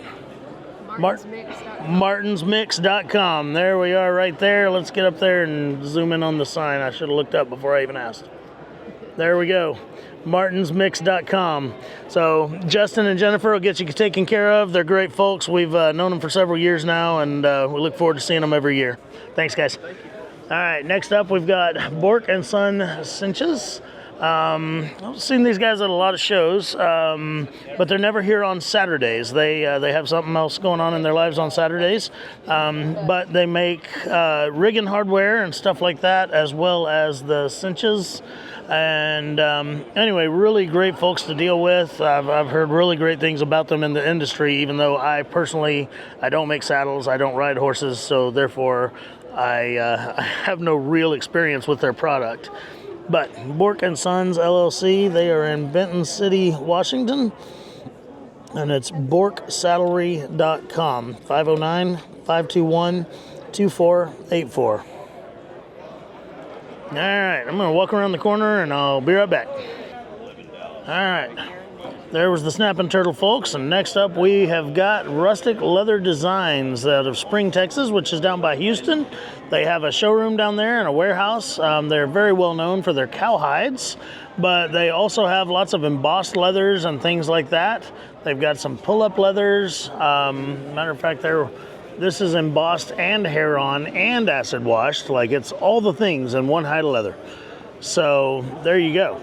martinsmix.com. There we are right there. Let's get up there and zoom in on the sign. I should have looked up before I even asked. There we go. martinsmix.com. So Justin and Jennifer will get you taken care of. They're great folks. We've known them for several years now, and we look forward to seeing them every year. Thanks, guys. Thank you. All right, next up we've got Bour Sun Cinches. I've seen these guys at a lot of shows, but they're never here on Saturdays. They have something else going on in their lives on Saturdays, but they make rigging hardware and stuff like that, as well as the cinches. And anyway, really great folks to deal with. I've heard really great things about them in the industry, even though I don't make saddles, I don't ride horses, so therefore I have no real experience with their product. But Bour Sons LLC, they are in Benton City, Washington, and it's bourksaddlery.com, 509-521-2484. All right, I'm going to walk around the corner, and I'll be right back. All right, there was the snapping turtle, folks, and next up we have got Rustic Leather Designs out of Spring, Texas, which is down by Houston. They have a showroom down there and a warehouse. They're very well known for their cowhides, but they also have lots of embossed leathers and things like that. They've got some pull-up leathers. Matter of fact, this is embossed and hair-on and acid washed. Like, it's all the things in one hide of leather. So there you go.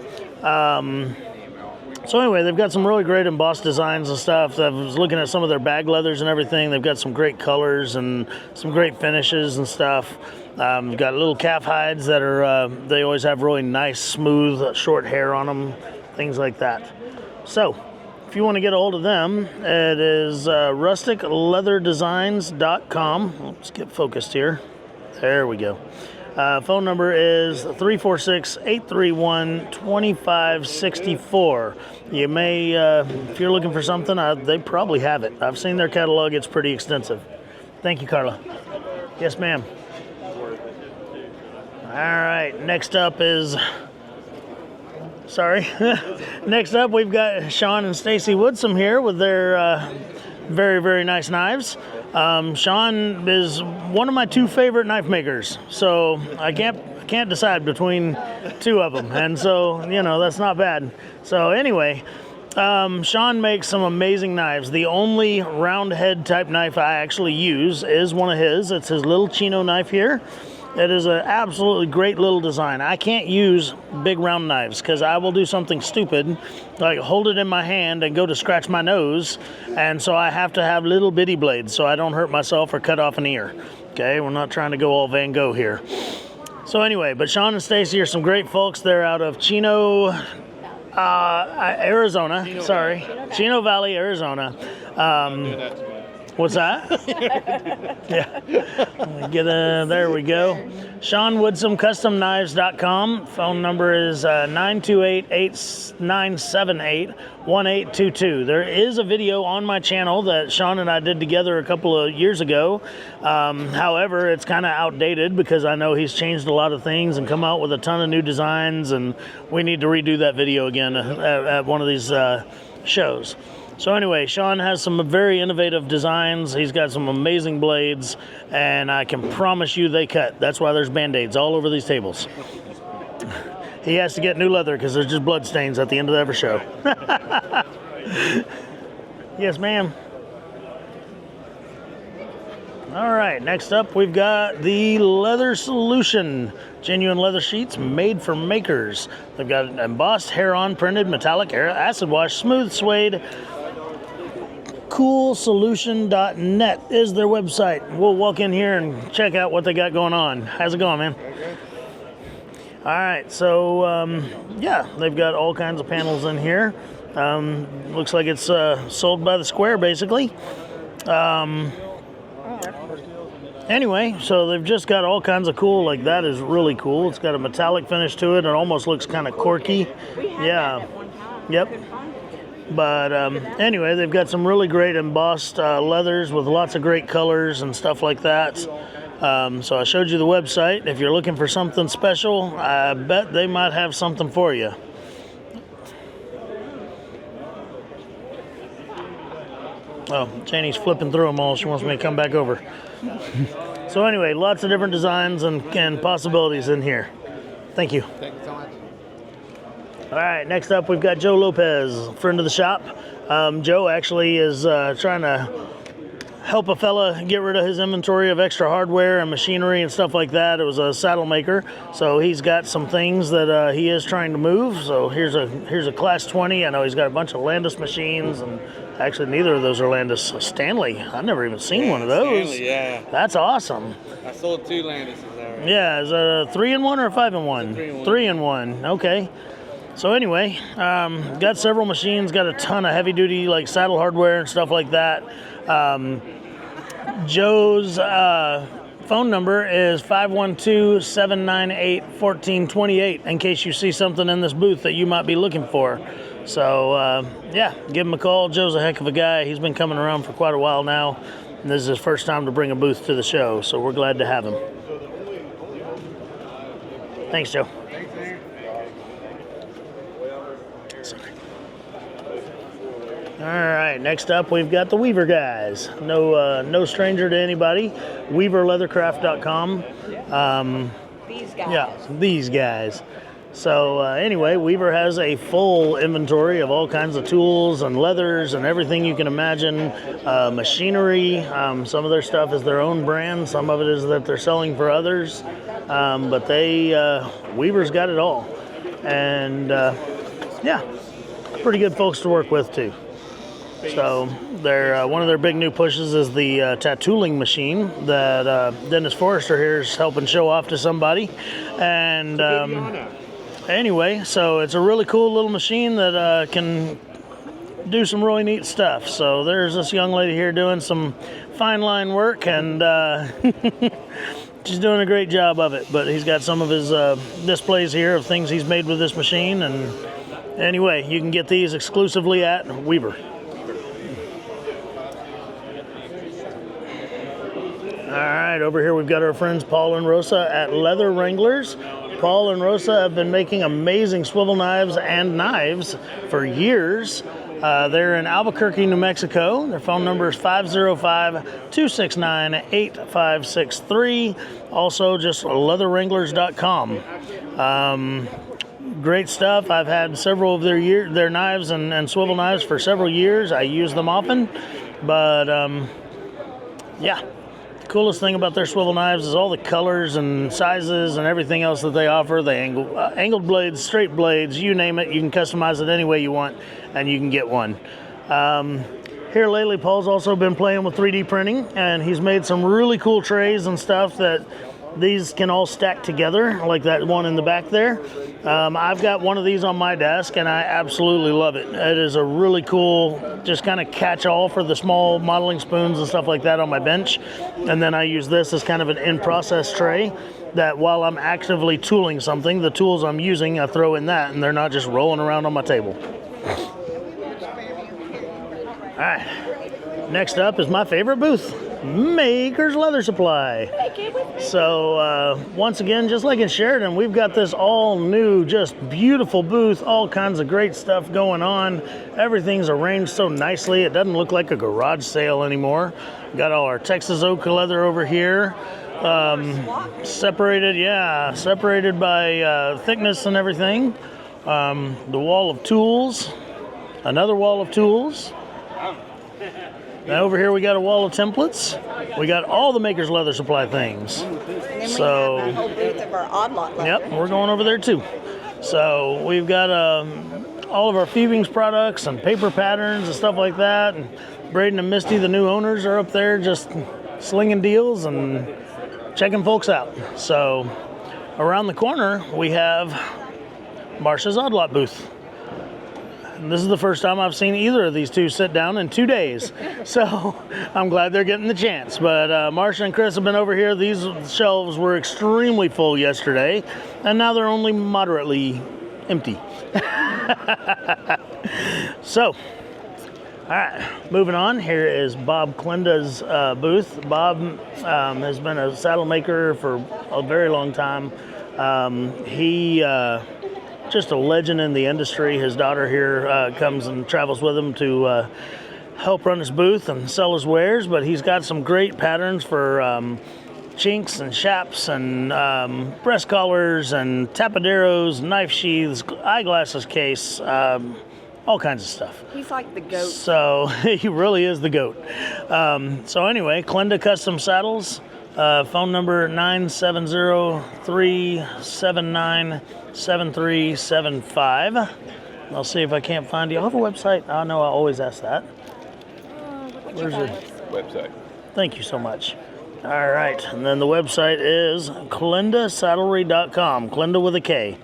So anyway, they've got some really great embossed designs and stuff. I was looking at some of their bag leathers and everything. They've got some great colors and some great finishes and stuff. They've got little calf hides that are, they always have really nice, smooth, short hair on them, things like that. So if you want to get a hold of them, it is rusticleatherdesigns.com. Let's get focused here. There we go. Phone number is 346-831-2564. You may, if you're looking for something, they probably have it. I've seen their catalog. It's pretty extensive. Thank you, Carla. Yes, ma'am. All right, next up next up we've got Sean and Stacy Woodsome here with their very, very nice knives. Sean is one of my two favorite knife makers, so I can't decide between two of them, and so, you know, that's not bad. So anyway, Sean makes some amazing knives. The only round head type knife I actually use is one of his. It's his little chino knife here. It is an absolutely great little design. I can't use big round knives because I will do something stupid, like hold it in my hand and go to scratch my nose, and so I have to have little bitty blades so I don't hurt myself or cut off an ear. Okay, we're not trying to go all Van Gogh here. So anyway, but Sean and Stacy are some great folks. They're out of Chino Valley, Arizona. What's that? Yeah. There we go. SeanWoodsomeCustomKnives.com. Phone number is 928-978-1822. There is a video on my channel that Sean and I did together a couple of years ago. However, it's kind of outdated because I know he's changed a lot of things and come out with a ton of new designs, and we need to redo that video again at one of these shows. So anyway, Sean has some very innovative designs. He's got some amazing blades, and I can promise you they cut. That's why there's Band-Aids all over these tables. He has to get new leather because there's just blood stains at the end of every show. Yes, ma'am. All right, next up we've got the Leather Solution. Genuine leather sheets made for makers. They've got embossed, hair-on, printed, metallic, acid wash, smooth suede. Coolsolution.net is their website. We'll walk in here and check out what they got going on. How's it going, man? All right, so yeah, they've got all kinds of panels in here. Looks like it's sold by the square, basically. Anyway, so they've just got all kinds of cool, like that is really cool. It's got a metallic finish to it. It almost looks kind of corky. Yeah. Yep. But anyway, they've got some really great embossed leathers with lots of great colors and stuff like that. So I showed you the website. If you're looking for something special, I bet they might have something for you. Oh, Janie's flipping through them all. She wants me to come back over. So anyway, lots of different designs and possibilities in here. Thank you. Thank you so much. All right, next up we've got Joe Lopez, friend of the shop. Joe actually is trying to help a fella get rid of his inventory of extra hardware and machinery and stuff like that. It was a saddle maker, so he's got some things that he is trying to move. So here's a Class 20. I know he's got a bunch of Landis machines, and actually neither of those are Landis. Stanley, I've never even seen one of those. Stanley, yeah. That's awesome. I sold 2 Landises already. Yeah, is it a 3-in-1 or a 5-in-1? 3-in-1. 3-in-1, okay. So anyway, got several machines, got a ton of heavy duty like saddle hardware and stuff like that. Joe's phone number is 512-798-1428 in case you see something in this booth that you might be looking for. So yeah, give him a call. Joe's a heck of a guy. He's been coming around for quite a while now, and this is his first time to bring a booth to the show, so we're glad to have him. Thanks, Joe. All right, next up we've got the Weaver guys. No stranger to anybody. WeaverLeathercraft.com. These guys. Yeah, these guys. So anyway, Weaver has a full inventory of all kinds of tools and leathers and everything you can imagine. Machinery. Some of their stuff is their own brand. Some of it is that they're selling for others. But Weaver's got it all. And yeah, pretty good folks to work with too. So they're one of their big new pushes is the tattooing machine that Dennis Forrester here is helping show off to somebody. And anyway, so it's a really cool little machine that can do some really neat stuff. So there's this young lady here doing some fine line work, and she's doing a great job of it. But he's got some of his displays here of things he's made with this machine. And anyway, you can get these exclusively at Weaver. All right, over here we've got our friends Paul and Rosa at Leather Wranglers. Paul and Rosa have been making amazing swivel knives and knives for years. They're in Albuquerque, New Mexico. Their phone number is 505-269-8563. Also, just leatherwranglers.com. Great stuff. I've had several of their knives and swivel knives for several years. I use them often, but yeah. Coolest thing about their swivel knives is all the colors and sizes and everything else that they offer. They angled blades, straight blades, you name it. You can customize it any way you want, and you can get one. Here lately, Paul's also been playing with 3D printing, and he's made some really cool trays and stuff that These can all stack together, like that one in the back there. I've got one of these on my desk, and I absolutely love it. It is a really cool, just kind of catch-all for the small modeling spoons and stuff like that on my bench. And then I use this as kind of an in-process tray that while I'm actively tooling something, the tools I'm using, I throw in that, and they're not just rolling around on my table. All right, next up is my favorite booth, Maker's Leather Supply. So once again, just like in Sheridan, we've got this all new, just beautiful booth, all kinds of great stuff going on. Everything's arranged so nicely, it doesn't look like a garage sale anymore. Got all our Texas oak leather over here. Separated by thickness and everything. The wall of tools, another wall of tools. Now over here we got a wall of templates. We got all the Maker's Leather Supply things. And then we have a whole booth of our odd lot leather. Yep, we're going over there too. So we've got all of our Feebing's products and paper patterns and stuff like that. And Braden and Misty, the new owners, are up there just slinging deals and checking folks out. So around the corner we have Marcia's Odd Lot booth. And this is the first time I've seen either of these two sit down in 2 days. So I'm glad they're getting the chance. But Marcia and Chris have been over here. These shelves were extremely full yesterday, and now they're only moderately empty. So, all right, moving on. Here is Bob Klinda's booth. Bob has been a saddle maker for a very long time. He just a legend in the industry. His daughter here comes and travels with him to help run his booth and sell his wares, but he's got some great patterns for chinks and chaps and breast collars and tapaderos, knife sheaths, eyeglasses case, all kinds of stuff. He's like the goat. So he really is the goat. So anyway, Klinda Custom Saddles, phone number 970-379-7375. I'll see if I can't find you. I have a website. I know I always ask that. Where's your Website. Thank you so much. All right, and then the website is KlindaSaddlery.com. Klinda with a K.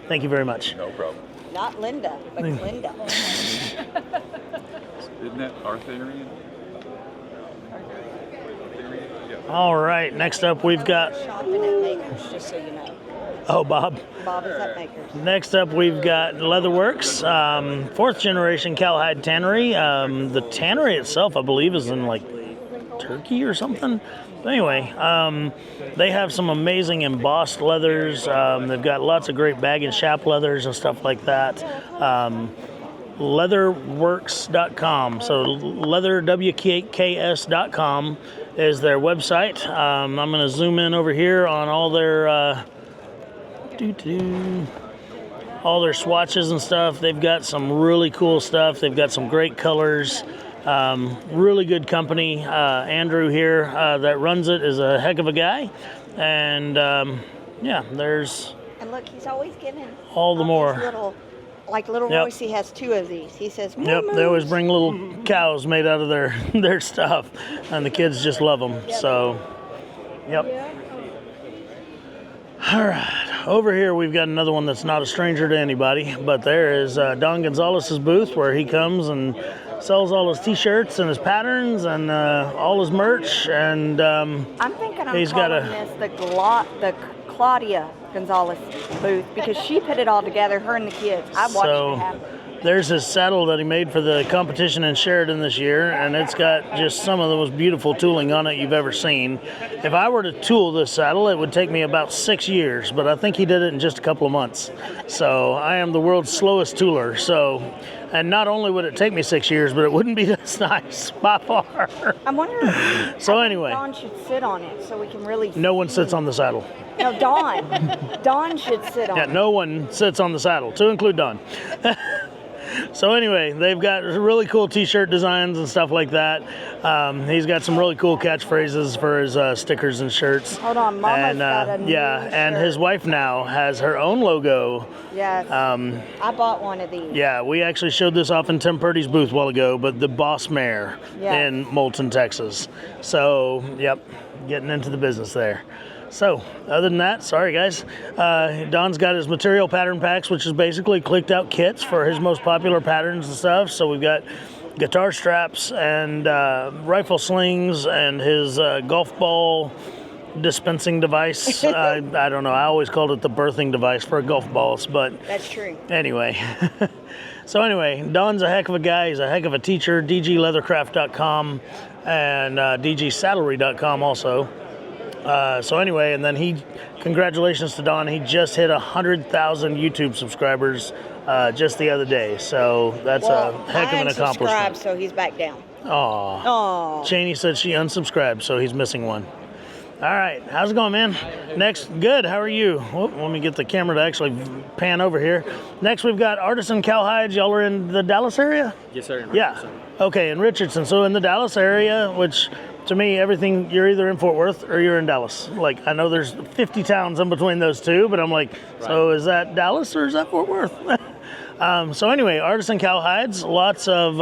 Thank you very much. No problem. Not Linda, but Klinda. Isn't that Arthurian? All right, next up we've got... Shopping at Makers, just so you know. Oh, Bob. Bob is at Makers. Next up, we've got Leatherworks, fourth generation cowhide tannery. The tannery itself, I believe, is in like Turkey or something. But anyway, they have some amazing embossed leathers. They've got lots of great bag and shap leathers and stuff like that. Leatherworks.com. So leatherwks.com is their website. I'm going to zoom in over here on all their all their swatches and stuff. They've got some really cool stuff. They've got some great colors. Really good company. Andrew here that runs it is a heck of a guy. And yeah, there's... And look, he's always giving all the more. Little Yep. Royce, he has two of these. He says, Yep, they always bring little cows made out of their stuff. And the kids just love them. So, yep. All right, over here we've got another one that's not a stranger to anybody, but there is Don Gonzalez's booth where he comes and sells all his t-shirts and his patterns and all his merch. And I'm thinking he's calling got this the Claudia Gonzalez booth because she put it all together, her and the kids. I watched it happen. There's his saddle that he made for the competition in Sheridan this year, and it's got just some of the most beautiful tooling on it you've ever seen. If I were to tool this saddle, it would take me about 6 years, but I think he did it in just a couple of months. So I am the world's slowest tooler. So, and not only would it take me 6 years, but it wouldn't be this nice by far. I'm wondering. So anyway, Dawn should sit on it so we can really. No one sits on the saddle. No, Dawn. Dawn should sit on it. Yeah, no one sits on the saddle, to include Dawn. So anyway, they've got really cool t-shirt designs and stuff like that. He's got some really cool catchphrases for his stickers and shirts. Hold on, Mama's got a new and shirt. his wife now has her own logo. Yes, I bought one of these. Yeah, we actually showed this off in Tim Purdy's booth a while ago, but the Boss Mare Yes. in Moulton, Texas. So, yep, getting into the business there. So, other than that, sorry guys, Don's got his material pattern packs, which is basically clicked out kits for his most popular patterns and stuff. So we've got guitar straps and rifle slings and his golf ball dispensing device. I don't know, I always called it the birthing device for golf balls, but That's true. anyway. So anyway, Don's a heck of a guy. He's a heck of a teacher. DGLeathercraft.com and DGSaddlery.com also. So anyway, and then congratulations to Don. He just hit 100,000 YouTube subscribers just the other day. So that's a heck of an accomplishment. So he's back down. Aw. Cheney said she unsubscribed, so he's missing one. All right, how's it going, man? Next, good, how are you? Whoop, let me get the camera to actually pan over here. Next, we've got Artisan Cowhides. Y'all are in the Dallas area? Yes, sir. Yeah, okay, in Richardson. So in the Dallas area, which to me, everything, you're either in Fort Worth or you're in Dallas. Like, I know there's 50 towns in between those two, but I'm like, so is that Dallas or is that Fort Worth? So anyway, Artisan Cowhides, lots of,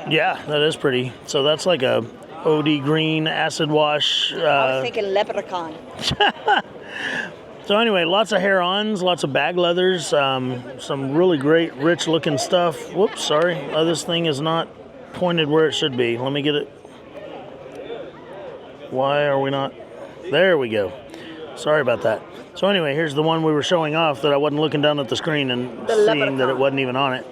yeah, that is pretty. So that's like a OD green acid wash. I was thinking leprechaun. So anyway, lots of hair-ons, lots of bag leathers, some really great rich looking stuff. Whoops, sorry, this thing is not pointed where it should be. Let me get it. Why are we not? There we go. Sorry about that. So anyway, here's the one we were showing off that I wasn't looking down at the screen and seeing that it wasn't even on it.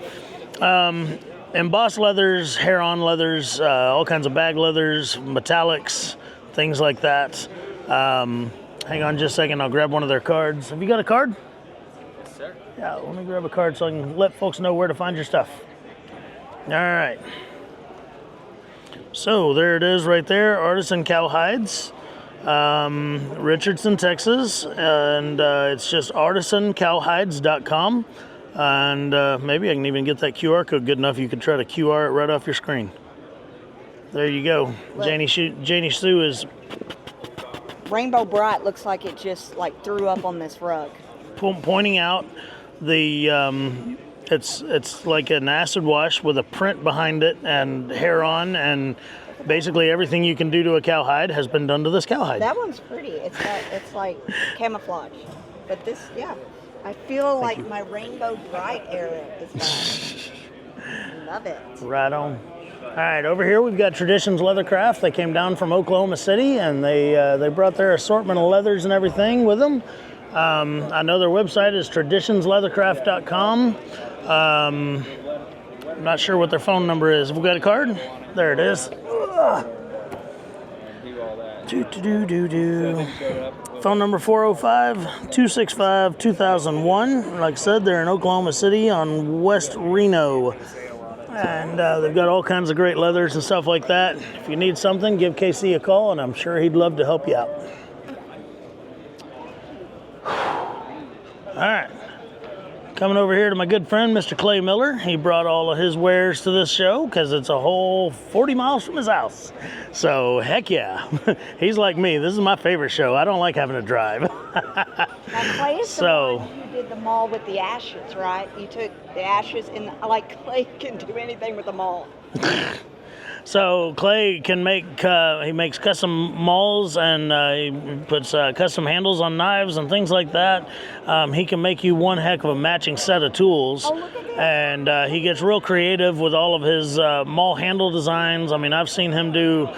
Embossed leathers, hair-on leathers, all kinds of bag leathers, metallics, things like that. Hang on just a second, I'll grab one of their cards. Have you got a card? Yes, sir. Yeah, let me grab a card so I can let folks know where to find your stuff. All right. So there it is right there, Artisan Cowhides, Richardson, Texas, and it's just artisancowhides.com. And maybe I can even get that QR code good enough you could try to QR it right off your screen. There you go. Janie Sue is Rainbow Bright looks like it just like threw up on this rug. pointing out the it's like an acid wash with a print behind it and hair on, and basically everything you can do to a cowhide has been done to this cowhide. That one's pretty. It's like camouflage. But this, yeah. I feel like my Rainbow Bright era is back. Love it. Right on. All right, over here we've got Traditions Leathercraft. They came down from Oklahoma City, and they brought their assortment of leathers and everything with them. I know their website is traditionsleathercraft.com. I'm not sure what their phone number is. Have we got a card? There it is. Phone number 405-265-2001. Like I said, they're in Oklahoma City on West Reno. And they've got all kinds of great leathers and stuff like that. If you need something, give KC a call, and I'm sure he'd love to help you out. All right. Coming over here to my good friend, Mr. Clay Miller. He brought all of his wares to this show because it's a whole 40 miles from his house. So, heck yeah. He's like me. This is my favorite show. I don't like having to drive. Now, Clay is the one who did the mall with the ashes, right? You took the ashes, and like Clay can do anything with the mall. So Clay can make, he makes custom mauls, and he puts custom handles on knives and things like that. He can make you one heck of a matching set of tools. Oh, look at this. And he gets real creative with all of his maul handle designs. I mean, I've seen him do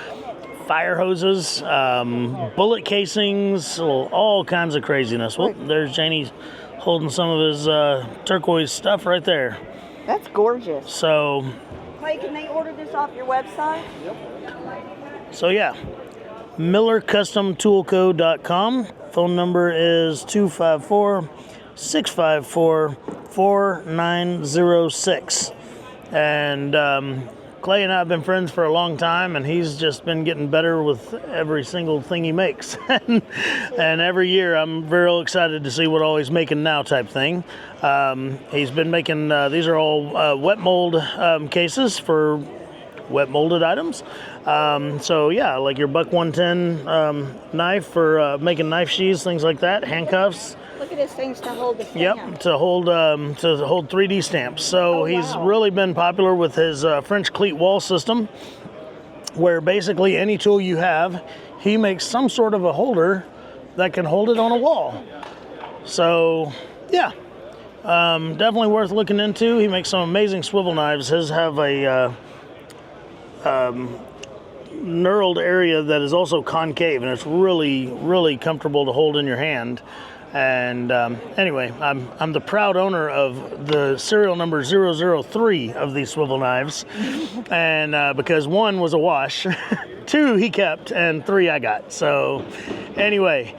fire hoses, bullet casings, all kinds of craziness. Well, there's Janie holding some of his turquoise stuff right there. That's gorgeous. So... Clay, can they order this off your website? Yep. So yeah, MillerCustomToolCo.com. Phone number is 254-654-4906. And Clay and I have been friends for a long time, and he's just been getting better with every single thing he makes. And every year I'm very excited to see what all he's making now type thing. He's been making, these are all wet mold cases for wet molded items. So yeah, like your Buck 110 knife for making knife sheaths, things like that, handcuffs. Look at his things to hold the stamp. Yep, to hold 3D stamps. So he's really been popular with his French cleat wall system. where basically any tool you have, he makes some sort of a holder that can hold it on a wall. So, yeah, definitely worth looking into. He makes some amazing swivel knives. His have a knurled area that is also concave, and it's really, really comfortable to hold in your hand. And anyway, I'm the proud owner of the serial number 003 of these swivel knives, and because 1 was a wash, 2 he kept, and 3 I got. So anyway,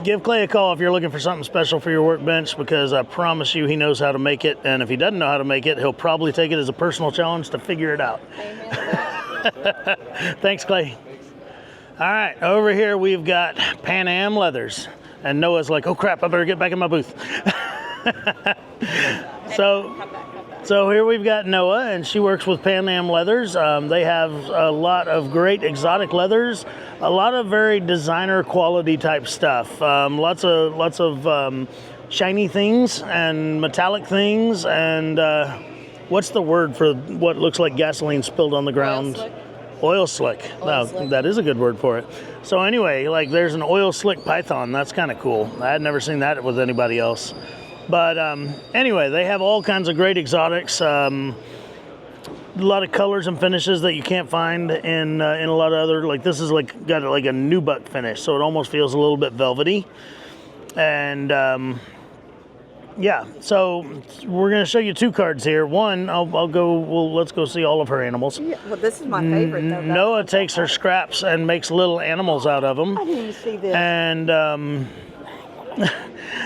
give Clay a call if you're looking for something special for your workbench, because I promise you he knows how to make it, and if he doesn't know how to make it, he'll probably take it as a personal challenge to figure it out. Thanks, Clay. All right, over here we've got Panama Leathers. And Noah's like, oh crap, I better get back in my booth. So here we've got Noah, and she works with Panama Leathers. They have a lot of great exotic leathers, a lot of very designer quality type stuff. Lots of shiny things and metallic things, and what's the word for what looks like gasoline spilled on the ground? Oil slick. No, that is a good word for it. So anyway, like there's an oil slick python. That's kind of cool. I had never seen that with anybody else. But anyway, they have all kinds of great exotics. A lot of colors and finishes that you can't find in a lot of other. Like this is like got like a nubuck finish, so it almost feels a little bit velvety. And yeah, so we're going to show you 2 cards here. One, I'll go. Well, let's go see all of her animals. Yeah, well, this is my favorite. Though, Noah takes her scraps and makes little animals out of them. I didn't even see this. And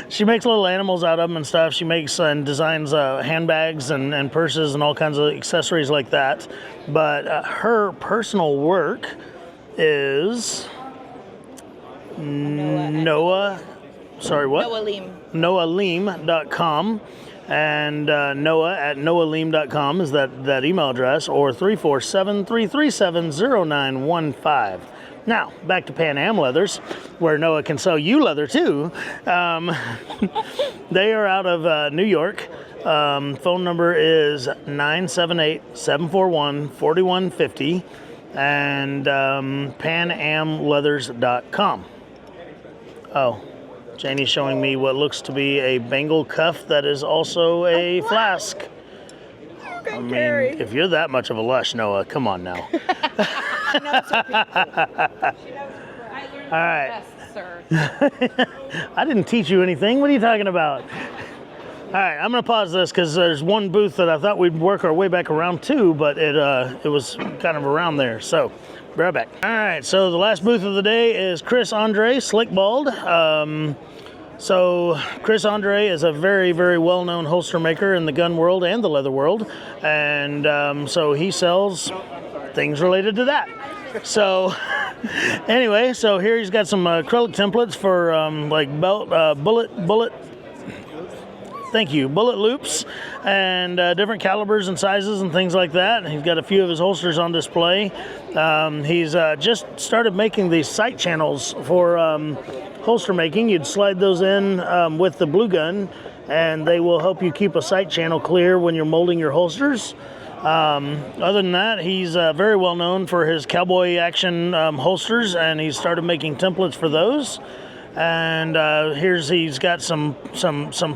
she makes little animals out of them and stuff. She makes and designs handbags and purses and all kinds of accessories like that. But her personal work is Noah. Sorry, what? Knowim.com, and Noah at Knowim.com is that email address, or 347-337-0915. Now, back to Panama Leathers, where Noah can sell you leather too. They are out of New York. Phone number is 978-741-4150, and panamleathers.com. Oh. Janie's showing me what looks to be a Bengal cuff that is also a flask. I mean, if you're that much of a lush, Noah, come on now. All right. I didn't teach you anything. What are you talking about? All right, I'm going to pause this because there's one booth that I thought we'd work our way back around to, but it was kind of around there. So, be right back. All right, so the last booth of the day is Chris Andre, Slick Bald. So Chris Andre is a very, very well-known holster maker in the gun world and the leather world, and so he sells things related to that. So anyway, so here he's got some acrylic templates for like bullet loops and different calibers and sizes and things like that. And he's got a few of his holsters on display. He's just started making these sight channels for holster making. You'd slide those in with the blue gun, and they will help you keep a sight channel clear when you're molding your holsters. Other than that, he's very well known for his cowboy action holsters, and he's started making templates for those. And he's got some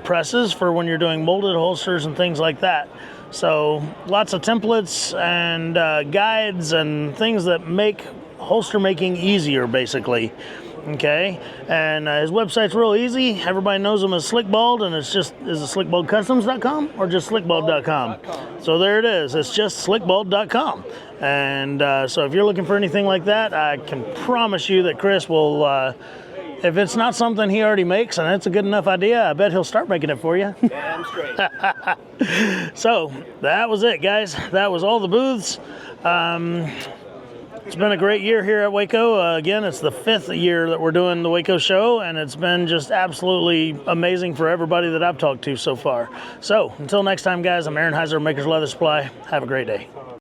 presses for when you're doing molded holsters and things like that. So lots of templates and guides and things that make holster making easier, basically. Okay, and his website's real easy. Everybody knows him as Slick Bald, and it's just, is it slickbaldcustoms.com or just slickbald.com? So there it is. It's just slickbald.com. And so if you're looking for anything like that, I can promise you that Chris will, if it's not something he already makes and it's a good enough idea, I bet he'll start making it for you. Damn straight. So that was it, guys. That was all the booths. It's been a great year here at Waco. Again, it's the 5th year that we're doing the Waco show, and it's been just absolutely amazing for everybody that I've talked to so far. So until next time, guys, I'm Aaron Heiser, Maker's Leather Supply. Have a great day.